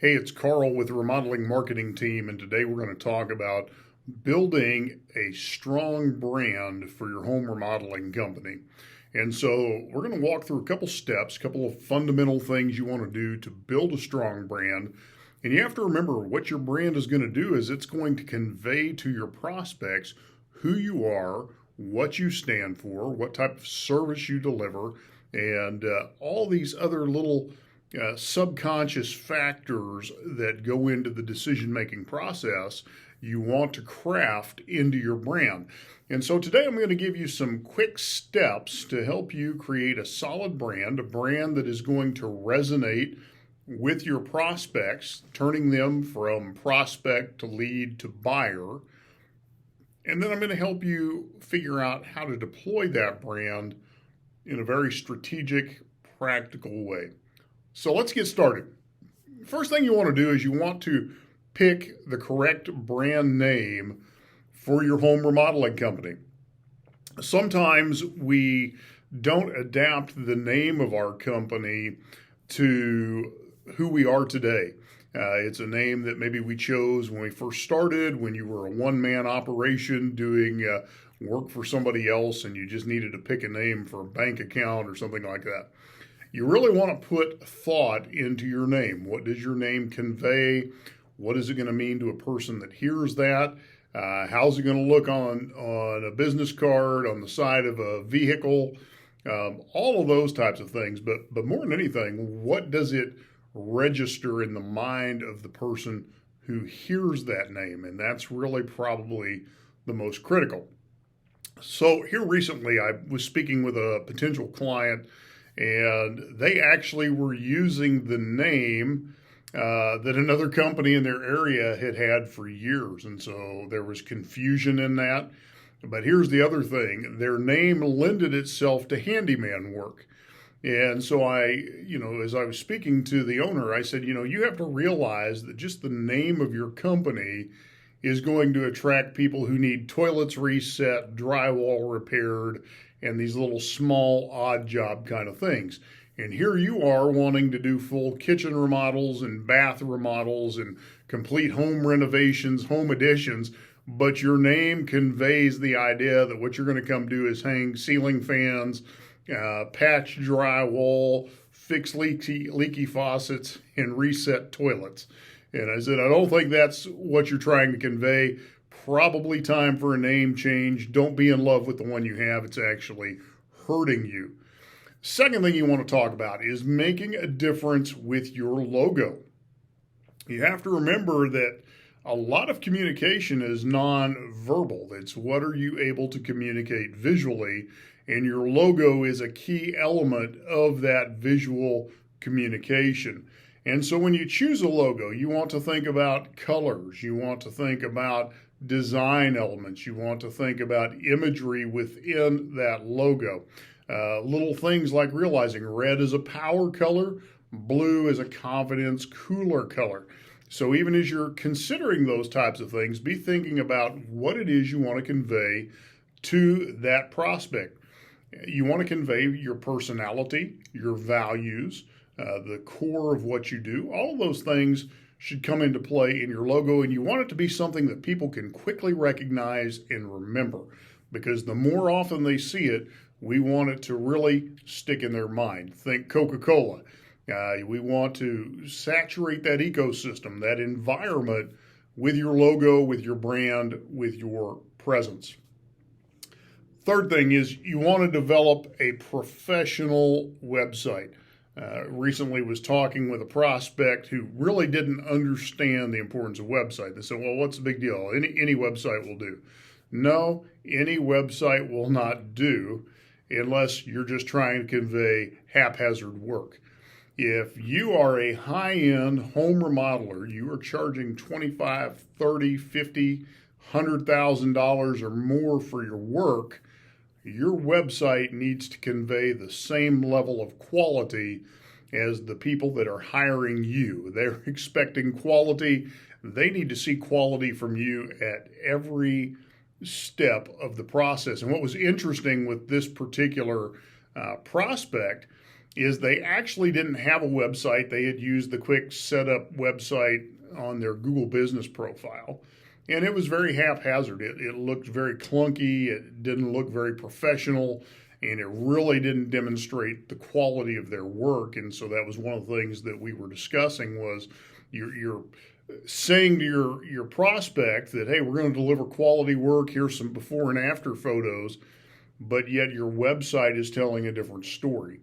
Hey, it's Carl with the Remodeling Marketing Team, and today we're going to talk about building a strong brand for your home remodeling company. And so we're going to walk through a couple steps, a couple of fundamental things you want to do to build a strong brand. And you have to remember what your brand is going to do is it's going to convey to your prospects who you are, what you stand for, what type of service you deliver, and all these other little subconscious factors that go into the decision making process you want to craft into your brand. And so today I'm going to give you some quick steps to help you create a solid brand, a brand that is going to resonate with your prospects, turning them from prospect to lead to buyer. And then I'm going to help you figure out how to deploy that brand in a very strategic, practical way. So let's get started. First thing you want to do is you want to pick the correct brand name for your home remodeling company. Sometimes we don't adapt the name of our company to who we are today. It's a name that maybe we chose when we first started, when you were a one-man operation doing work for somebody else and you just needed to pick a name for a bank account or something like that. You really want to put thought into your name. What does your name convey? What is it going to mean to a person that hears that? How's it going to look on a business card, on the side of a vehicle? All of those types of things. But more than anything, what does it register in the mind of the person who hears that name? And that's really probably the most critical. So here recently, I was speaking with a potential client, and they actually were using the name that another company in their area had had for years. And so there was confusion in that. But here's the other thing. Their name lended itself to handyman work. And so as I was speaking to the owner, I said, you have to realize that just the name of your company is going to attract people who need toilets reset, drywall repaired, and these little small odd job kind of things. And here you are wanting to do full kitchen remodels and bath remodels and complete home renovations, home additions, but your name conveys the idea that what you're going to come do is hang ceiling fans, patch drywall, fix leaky faucets, and reset toilets. And I said, I don't think that's what you're trying to convey. Probably time for a name change. Don't be in love with the one you have. It's actually hurting you. Second thing you want to talk about is making a difference with your logo. You have to remember that a lot of communication is non-verbal. It's what are you able to communicate visually, and your logo is a key element of that visual communication. And so when you choose a logo, you want to think about colors. You want to think about design elements. You want to think about imagery within that logo. Little things like realizing red is a power color, blue is a confidence, cooler color. So even as you're considering those types of things, be thinking about what it is you want to convey to that prospect. You want to convey your personality, your values, the core of what you do. All of those things should come into play in your logo, and you want it to be something that people can quickly recognize and remember, because the more often they see it, we want it to really stick in their mind. Think Coca-Cola. We want to saturate that ecosystem, that environment with your logo, with your brand, with your presence. Third thing is you want to develop a professional website. Recently was talking with a prospect who really didn't understand the importance of website. They said, well, what's the big deal? Any website will do. No, any website will not do unless you're just trying to convey haphazard work. If you are a high-end home remodeler, you are charging $25,000, $30,000, $50,000, $100,000 or more for your work, your website needs to convey the same level of quality as the people that are hiring you. They're expecting quality. They need to see quality from you at every step of the process. And what was interesting with this particular prospect is they actually didn't have a website. They had used the quick setup website on their Google business profile. And it was very haphazard. It looked very clunky. It didn't look very professional. And it really didn't demonstrate the quality of their work. And so that was one of the things that we were discussing was you're saying to your prospect that, hey, we're going to deliver quality work. Here's some before and after photos. But yet your website is telling a different story.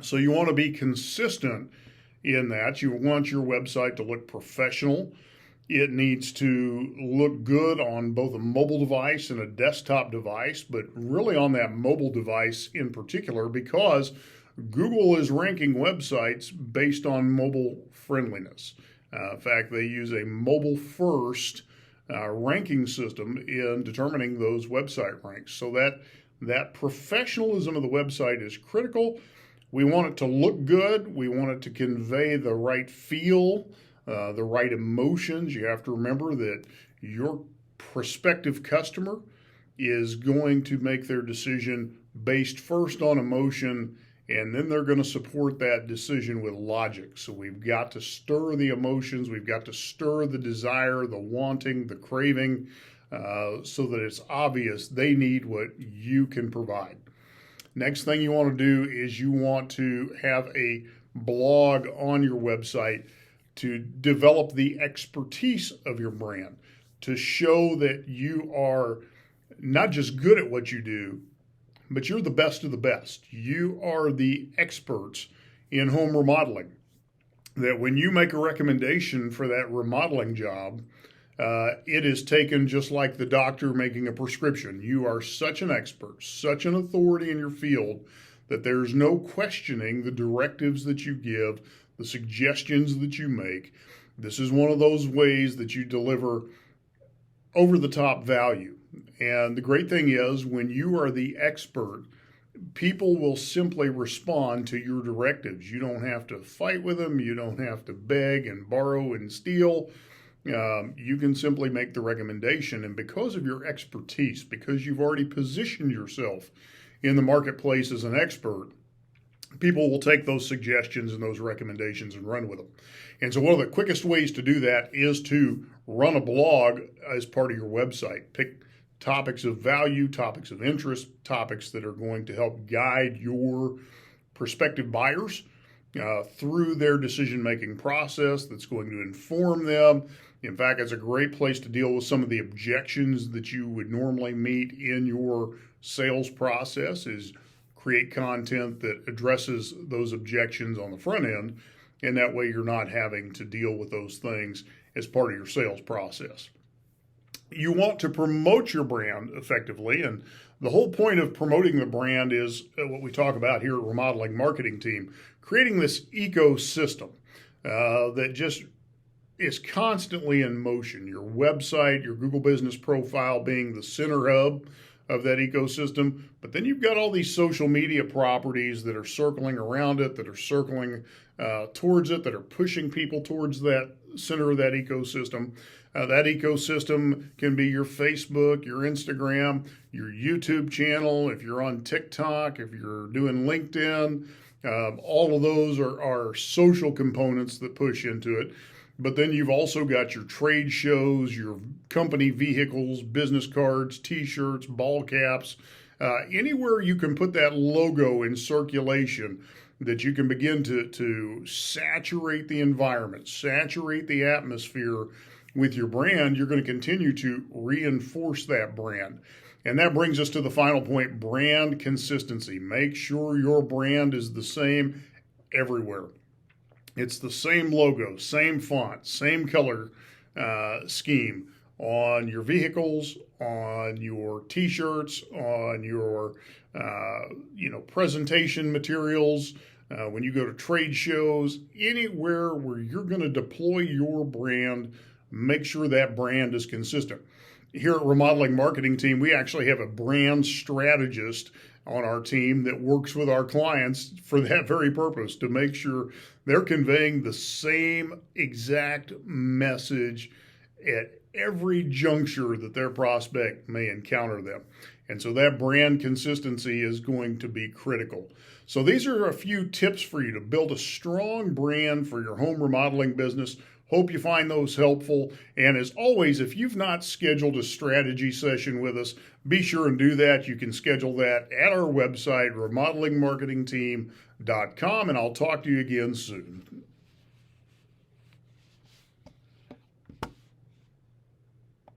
So you want to be consistent in that. You want your website to look professional. It needs to look good on both a mobile device and a desktop device, but really on that mobile device in particular, because Google is ranking websites based on mobile friendliness. In fact, they use a mobile first ranking system in determining those website ranks. So that professionalism of the website is critical. We want it to look good. We want it to convey the right feel, the right emotions. You have to remember that your prospective customer is going to make their decision based first on emotion, and then they're going to support that decision with logic. So we've got to stir the emotions. We've got to stir the desire, the wanting, the craving, so that it's obvious they need what you can provide. Next thing you want to do is you want to have a blog on your website to develop the expertise of your brand, to show that you are not just good at what you do, but you're the best of the best. You are the experts in home remodeling. That when you make a recommendation for that remodeling job, it is taken just like the doctor making a prescription. You are such an expert, such an authority in your field that there's no questioning the directives that you give, the suggestions that you make. This is one of those ways that you deliver over-the-top value. And the great thing is, when you are the expert, people will simply respond to your directives. You don't have to fight with them. You don't have to beg and borrow and steal. You can simply make the recommendation. And because of your expertise, because you've already positioned yourself in the marketplace as an expert, people will take those suggestions and those recommendations and run with them. And so one of the quickest ways to do that is to run a blog as part of your website. Pick topics of value, topics of interest, topics that are going to help guide your prospective buyers through their decision-making process, that's going to inform them. In fact, it's a great place to deal with some of the objections that you would normally meet in your sales process, is create content that addresses those objections on the front end, and that way you're not having to deal with those things as part of your sales process. You want to promote your brand effectively, and the whole point of promoting the brand is what we talk about here at Remodeling Marketing Team, creating this ecosystem that just is constantly in motion. Your website, your Google business profile being the center hub of that ecosystem, but then you've got all these social media properties that are circling around it, that are circling towards it, that are pushing people towards that center of that ecosystem. That ecosystem can be your Facebook, your Instagram, your YouTube channel, if you're on TikTok, if you're doing LinkedIn. All of those are social components that push into it. But then you've also got your trade shows, your company vehicles, business cards, T-shirts, ball caps, anywhere you can put that logo in circulation, that you can begin to saturate the environment, saturate the atmosphere with your brand. You're going to continue to reinforce that brand. And that brings us to the final point, brand consistency. Make sure your brand is the same everywhere. It's the same logo, same font, same color scheme on your vehicles, on your T-shirts, on your presentation materials, when you go to trade shows, anywhere where you're going to deploy your brand, make sure that brand is consistent. Here at Remodeling Marketing Team, we actually have a brand strategist on our team that works with our clients for that very purpose, to make sure they're conveying the same exact message at every juncture that their prospect may encounter them. And so that brand consistency is going to be critical. So these are a few tips for you to build a strong brand for your home remodeling business. Hope you find those helpful. And as always, if you've not scheduled a strategy session with us, be sure and do that. You can schedule that at our website, remodelingmarketingteam.com, and I'll talk to you again soon.